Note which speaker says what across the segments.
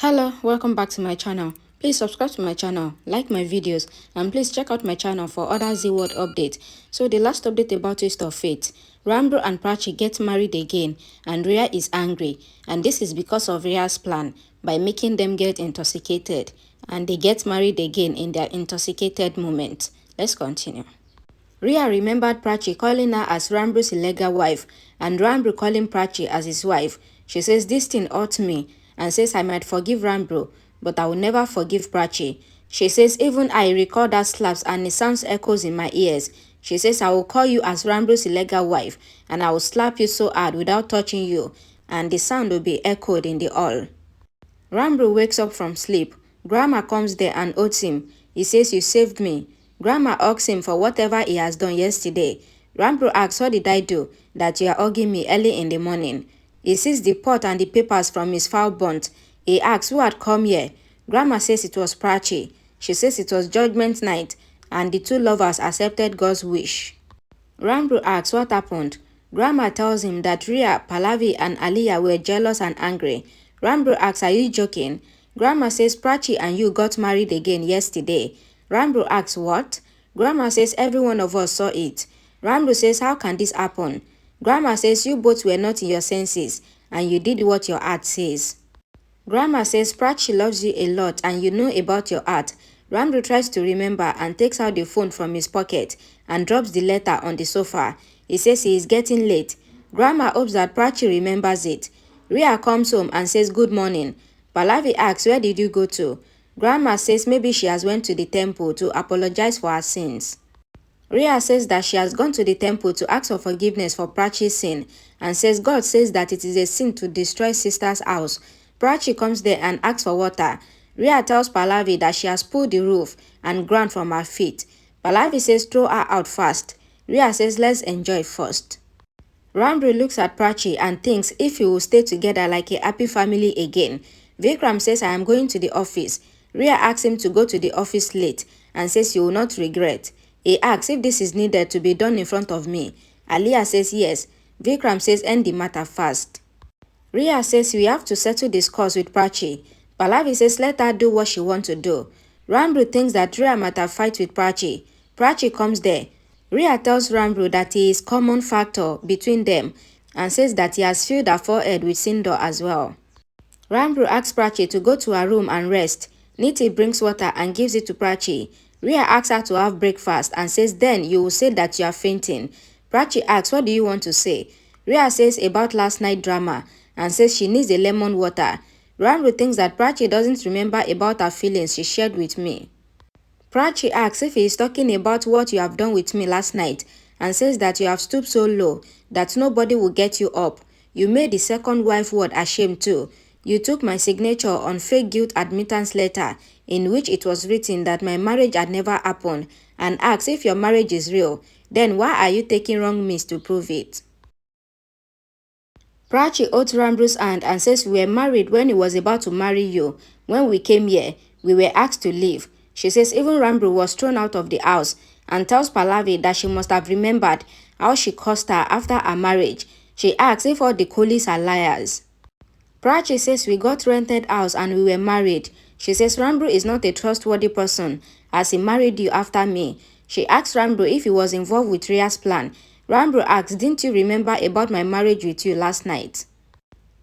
Speaker 1: Hello, welcome back to my channel. Please subscribe to my channel, like my videos, and please check out my channel for other ZeeWorld updates. So the last update about Twist of Fate, Ranbir and Prachi get married again and Rhea is angry, and this is because of Rhea's plan by making them get intoxicated, and they get married again in their intoxicated moment. Let's continue. Rhea remembered Prachi calling her as Ranbir's illegal wife and Ranbir calling Prachi as his wife. She says this thing hurt me and says I might forgive Ranbir, but I will never forgive Prachi. She says even I recall that slaps and it sounds echoes in my ears. She says I will call you as Ranbir's illegal wife and I will slap you so hard without touching you and the sound will be echoed in the hall. Ranbir wakes up from sleep. Grandma comes there and hugs him. He says you saved me. Grandma asks him for whatever he has done yesterday. Ranbir asks, what did I do that you are hugging me early in the morning? He sees the pot and the papers from his foul bunt. He asks who had come here. Grandma says it was Prachi. She says it was judgment night and the two lovers accepted God's wish. Ranbir asks what happened. Grandma tells him that Rhea, Pallavi and Aliyah were jealous and angry. Ranbir asks, are you joking? Grandma says Prachi and you got married again yesterday. Ranbir asks what? Grandma says every one of us saw it. Ranbir says how can this happen? Grandma says you both were not in your senses and you did what your heart says. Grandma says Prachi loves you a lot and you know about your heart. Ranbir tries to remember and takes out the phone from his pocket and drops the letter on the sofa. He says he is getting late. Grandma hopes that Prachi remembers it. Rhea comes home and says good morning. Pallavi asks where did you go to? Grandma says maybe she has went to the temple to apologize for her sins. Rhea says that she has gone to the temple to ask for forgiveness for Prachi's sin and says God says that it is a sin to destroy sister's house. Prachi comes there and asks for water. Rhea tells Pallavi that she has pulled the roof and ground from her feet. Pallavi says throw her out fast. Rhea says let's enjoy first. Ranbir looks at Prachi and thinks if he will stay together like a happy family again. Vikram says I am going to the office. Rhea asks him to go to the office late and says you will not regret. He asks if this is needed to be done in front of me. Aliyah says yes. Vikram says end the matter fast. Rhea says we have to settle this cause with Prachi. Pallavi says let her do what she wants to do. Ranbir thinks that Rhea might have fight with Prachi. Prachi comes there. Rhea tells Ranbir that he is common factor between them and says that he has filled her forehead with cinder as well. Ranbir asks Prachi to go to her room and rest. Niti brings water and gives it to Prachi. Rhea asks her to have breakfast and says then you will say that you are fainting. Prachi asks what do you want to say? Rhea says about last night drama and says she needs a lemon water. Ranbir thinks that Prachi doesn't remember about her feelings she shared with me. Prachi asks if he is talking about what you have done with me last night and says that you have stooped so low that nobody will get you up. You made the second wife word ashamed too. You took my signature on fake guilt admittance letter in which it was written that my marriage had never happened and asks if your marriage is real, then why are you taking wrong means to prove it? Prachi holds Ranbir's hand and says we were married when he was about to marry you. When we came here, we were asked to leave. She says even Ranbir was thrown out of the house and tells Pallavi that she must have remembered how she cursed her after her marriage. She asks if all the coolies are liars. Prachi says we got rented house and we were married. She says Ranbir is not a trustworthy person as he married you after me. She asks Ranbir if he was involved with Rhea's plan. Ranbir asks, didn't you remember about my marriage with you last night?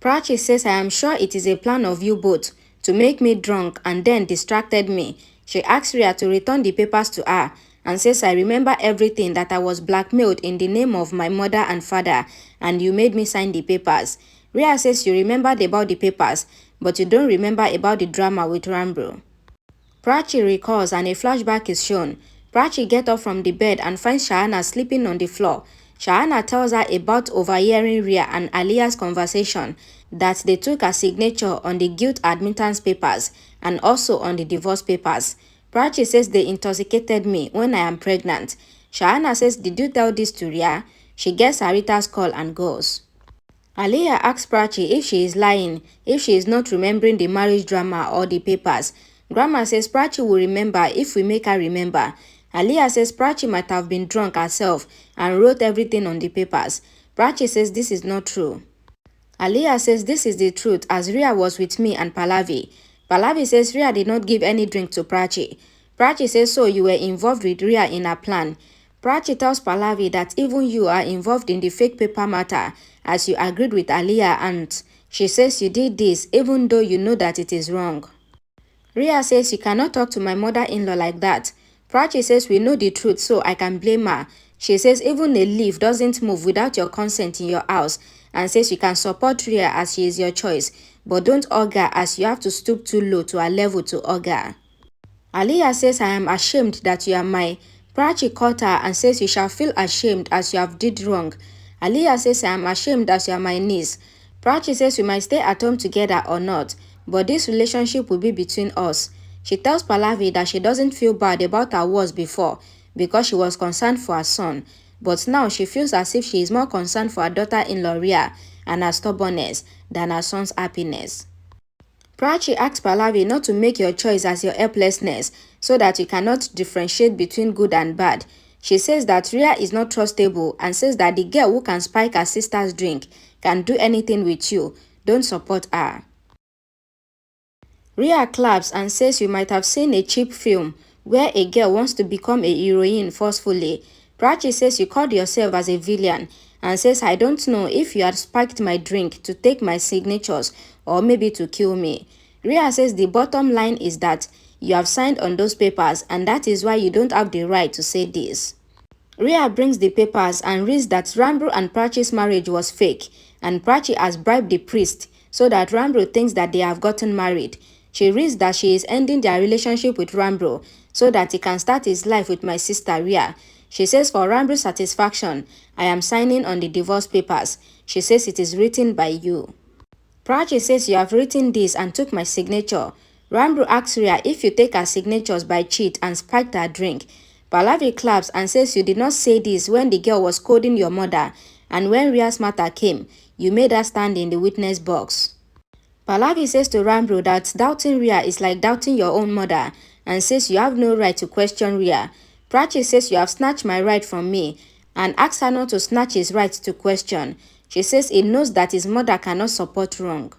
Speaker 1: Prachi says I am sure it is a plan of you both to make me drunk and then distracted me. She asks Rhea to return the papers to her and says I remember everything that I was blackmailed in the name of my mother and father and you made me sign the papers. Rhea says you remembered about the papers, but you don't remember about the drama with Ranbir. Prachi recalls and a flashback is shown. Prachi gets up from the bed and finds Shahana sleeping on the floor. Shahana tells her about overhearing Rhea and Aliyah's conversation, that they took her signature on the guilt admittance papers and also on the divorce papers. Prachi says they intoxicated me when I am pregnant. Shahana says did you tell this to Rhea? She gets Harita's call and goes. Aliyah asks Prachi if she is lying, if she is not remembering the marriage drama or the papers. Grandma says Prachi will remember if we make her remember. Aliyah says Prachi might have been drunk herself and wrote everything on the papers. Prachi says this is not true. Aliyah says this is the truth as Rhea was with me and Pallavi. Pallavi says Rhea did not give any drink to Prachi. Prachi says so you were involved with Rhea in her plan. Prachi tells Pallavi that even you are involved in the fake paper matter as you agreed with Aliyah, and she says you did this even though you know that it is wrong. Rhea says you cannot talk to my mother-in-law like that. Prachi says we know the truth so I can blame her. She says even a leaf doesn't move without your consent in your house, and says you can support Rhea as she is your choice, but don't hug her as you have to stoop too low to her level to hug her. Aliyah says I am ashamed that you are my. Prachi caught her and says you shall feel ashamed as you have did wrong. Aliyah says I am ashamed as you are my niece. Prachi says we might stay at home together or not, but this relationship will be between us. She tells Pallavi that she doesn't feel bad about her words before because she was concerned for her son, but now she feels as if she is more concerned for her daughter-in-law Rhea and her stubbornness than her son's happiness. Prachi asks Pallavi not to make your choice as your helplessness so that you cannot differentiate between good and bad. She says that Rhea is not trustable and says that the girl who can spike her sister's drink can do anything with you. Don't support her. Rhea claps and says you might have seen a cheap film where a girl wants to become a heroine forcefully. Prachi says you called yourself as a villain and says I don't know if you had spiked my drink to take my signatures or maybe to kill me. Rhea says the bottom line is that you have signed on those papers and that is why you don't have the right to say this. Rhea brings the papers and reads that Ranbir and Prachi's marriage was fake and Prachi has bribed the priest so that Ranbir thinks that they have gotten married. She reads that she is ending their relationship with Ranbir so that he can start his life with my sister Rhea. She says for Ranbir's satisfaction, I am signing on the divorce papers. She says it is written by you. Prachi says you have written this and took my signature. Ranbir asks Rhea if you take her signatures by cheat and spiked her drink. Pallavi claps and says you did not say this when the girl was scolding your mother, and when Rhea's matter came, you made her stand in the witness box. Pallavi says to Ranbir that doubting Rhea is like doubting your own mother and says you have no right to question Rhea. Prachi says you have snatched my right from me and asks her not to snatch his right to question. She says he knows that his mother cannot support wrong.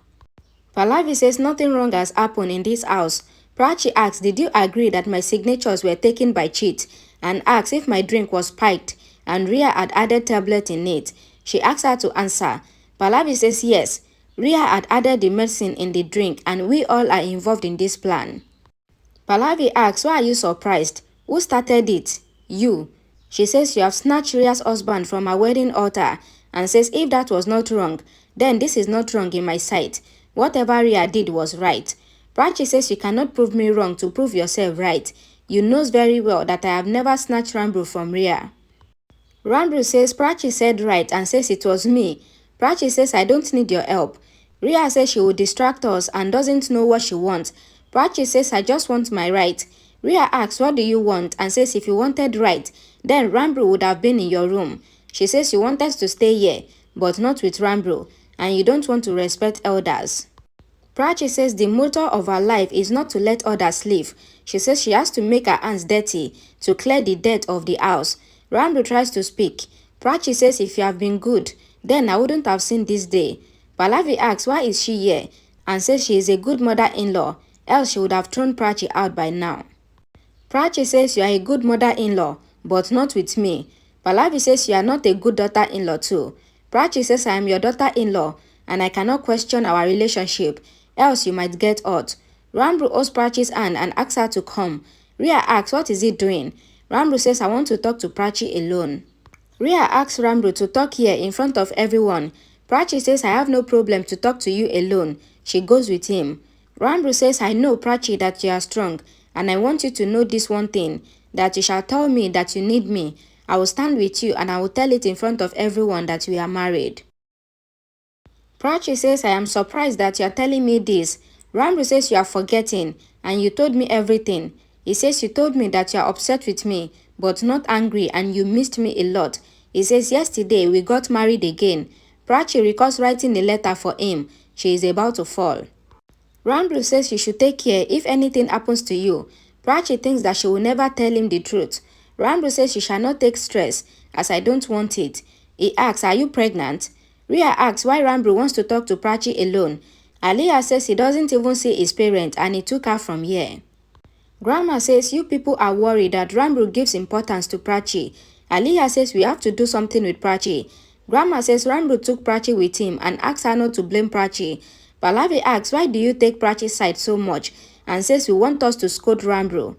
Speaker 1: Pallavi says nothing wrong has happened in this house. Prachi asks did you agree that my signatures were taken by cheat and asks if my drink was spiked and Rhea had added tablet in it. She asks her to answer. Pallavi says yes. Rhea had added the medicine in the drink and we all are involved in this plan. Pallavi asks why are you surprised? Who started it? You. She says you have snatched Rhea's husband from her wedding altar and says if that was not wrong, then this is not wrong in my sight. Whatever Rhea did was right. Prachi says you cannot prove me wrong to prove yourself right. You knows very well that I have never snatched Ranbir from Rhea. Ranbir says Prachi said right and says it was me. Prachi says I don't need your help. Rhea says she will distract us and doesn't know what she wants. Prachi says I just want my right. Rhea asks what do you want and says if you wanted right, then Ranbir would have been in your room. She says you wanted to stay here, but not with Ranbir, and you don't want to respect elders. Prachi says the motto of her life is not to let others live. She says she has to make her hands dirty to clear the dirt of the house. Ranbir tries to speak. Prachi says if you have been good, then I wouldn't have seen this day. Pallavi asks why is she here and says she is a good mother-in-law, else she would have thrown Prachi out by now. Prachi says you are a good mother-in-law, but not with me. Pallavi says you are not a good daughter-in-law too. Prachi says I am your daughter-in-law and I cannot question our relationship, else you might get hurt. Ranbir holds Prachi's hand and asks her to come. Rhea asks what is he doing. Ranbir says I want to talk to Prachi alone. Rhea asks Ranbir to talk here in front of everyone. Prachi says I have no problem to talk to you alone. She goes with him. Ranbir says I know Prachi that you are strong and I want you to know this one thing, that you shall tell me that you need me. I will stand with you and I will tell it in front of everyone that we are married. Prachi says I am surprised that you are telling me this. Ranbir says you are forgetting and you told me everything. He says you told me that you are upset with me but not angry and you missed me a lot. He says yesterday we got married again. Prachi recalls writing a letter for him. She is about to fall. Ranbir says you should take care if anything happens to you. Prachi thinks that she will never tell him the truth. Ranbir says she shall not take stress as I don't want it. He asks, are you pregnant? Rhea asks why Ranbir wants to talk to Prachi alone. Aliyah says he doesn't even see his parents and he took her from here. Grandma says you people are worried that Ranbir gives importance to Prachi. Aliyah says we have to do something with Prachi. Grandma says Ranbir took Prachi with him and asked her not to blame Prachi. Pallavi asks why do you take Prachi's side so much and says we want us to scold Ranbir.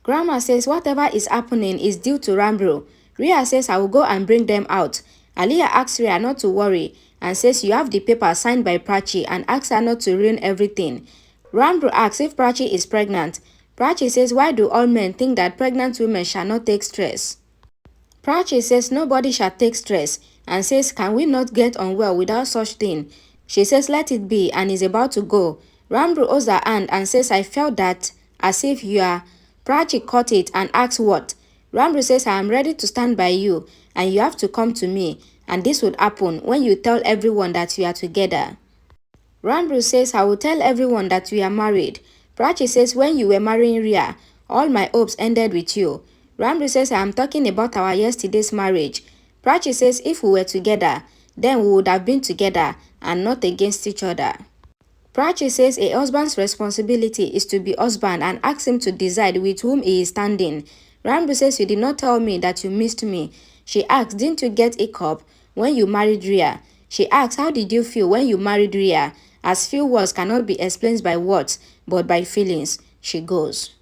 Speaker 1: Grandma says whatever is happening is due to Ranbir. Rhea says I will go and bring them out. Aliyah asks Rhea not to worry and says you have the paper signed by Prachi and asks her not to ruin everything. Ranbir asks if Prachi is pregnant. Prachi says why do all men think that pregnant women shall not take stress? Prachi says nobody shall take stress and says can we not get on well without such thing? She says let it be and is about to go. Ranbir holds her hand and says I felt that as if you are. Prachi caught it and asks what? Ranbir says I am ready to stand by you and you have to come to me and this would happen when you tell everyone that we are together. Ranbir says I will tell everyone that we are married. Prachi says when you were marrying Rhea, all my hopes ended with you. Ranbir says I am talking about our yesterday's marriage. Prachi says if we were together, then we would have been together and not against each other. Prachi says a husband's responsibility is to be husband and asks him to decide with whom he is standing. Ranbir says you did not tell me that you missed me. She asks didn't you get a cup when you married Rhea? She asks how did you feel when you married Rhea? As few words cannot be explained by words but by feelings. She goes.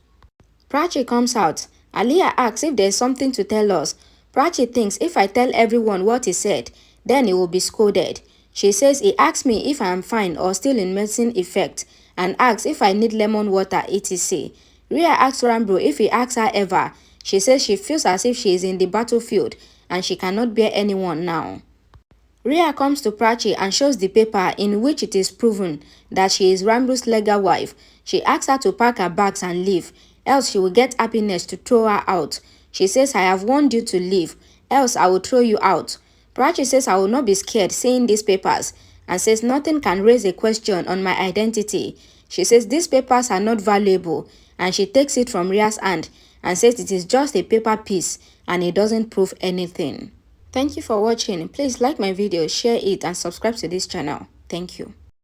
Speaker 1: Prachi comes out. Aliyah asks if there is something to tell us. Prachi thinks if I tell everyone what he said, then he will be scolded. She says he asks me if I am fine or still in medicine effect and asks if I need lemon water etc. Rhea asks Ranbir if he asks her ever. She says she feels as if she is in the battlefield and she cannot bear anyone now. Rhea comes to Prachi and shows the paper in which it is proven that she is Ranbir's legal wife. She asks her to pack her bags and leave, else she will get happiness to throw her out. She says I have warned you to leave, else I will throw you out. Prachi says I will not be scared seeing these papers and says nothing can raise a question on my identity. She says these papers are not valuable and she takes it from Rhea's hand and says it is just a paper piece and it doesn't prove anything. Thank you for watching. Please like my video, share it and subscribe to this channel. Thank you.